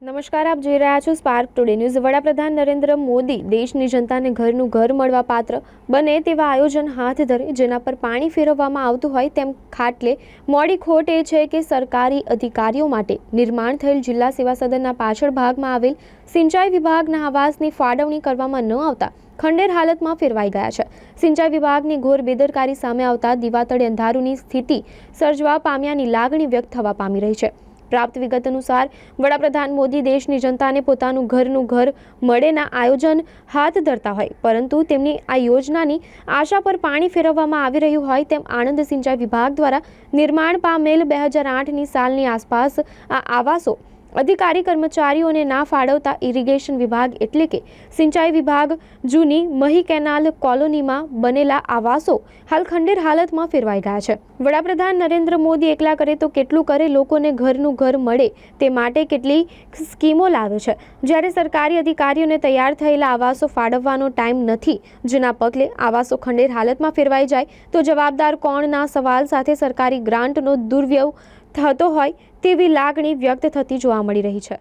નમસ્કાર, આપ જોઈ રહ્યા છો સ્પાર્ક ટુડે ન્યૂઝ। વડાપ્રધાન નરેન્દ્ર મોદી દેશની જનતાને ઘરનું ઘર મળવા પાત્ર બને તેવા આયોજન હાથ ધરે, જેના પર પાણી ફેરવવામાં આવતું હોય તેમ ખાટલે મોડી ખોટ એ છે કે સરકારી અધિકારીઓ માટે નિર્માણ થયેલ જિલ્લા સેવા સદનના પાછળ ભાગમાં આવેલ સિંચાઈ વિભાગના આવાસની ફાળવણી કરવામાં ન આવતા ખંડેર હાલતમાં ફેરવાઈ ગયા છે। સિંચાઈ વિભાગની ઘોર બેદરકારી સામે આવતા દીવાતળે અંધારુની સ્થિતિ સર્જવા પામ્યાની લાગણી વ્યક્ત થવા પામી રહી છે। પ્રાપ્ત વિગત અનુસાર વડાપ્રધાન મોદી દેશની જનતાને પોતાનું ઘરનું ઘર મળેના આયોજન હાથ ધરતા હોય, પરંતુ તેમની આ યોજનાની આશા પર પાણી ફેરવવામાં આવી રહ્યું હોય તેમ આણંદ સિંચાઈ વિભાગ દ્વારા નિર્માણ પામેલ 2008ની સાલની આસપાસ આ આવાસો અધિકારી કર્મચારીઓને ના ફાળવતા ઇરિગેશન વિભાગ એટલે કે સિંચાઈ વિભાગ જૂની મહી કેનાલ કોલોનીમાં બનેલા આવાસો હાલ ખંડેર હાલતમાં ફેરવાઈ ગયા છે। વડાપ્રધાન નરેન્દ્ર મોદી એકલા કરે તો કેટલું કરે, લોકોને ઘરનું ઘર મળે તે માટે કેટલી સ્કીમો લાવે છે, જ્યારે સરકારી અધિકારીઓને તૈયાર થયેલા આવાસો ફાળવવાનો ટાઈમ નથી, જેના પગલે આવાસો ખંડેર હાલતમાં ફેરવાઈ જાય તો જવાબદાર કોણના સવાલ સાથે સરકારી ગ્રાન્ટનો દુર્વ્યય થતો હોય તેવી લાગણી વ્યક્ત થતી જોવા મળી રહી છે।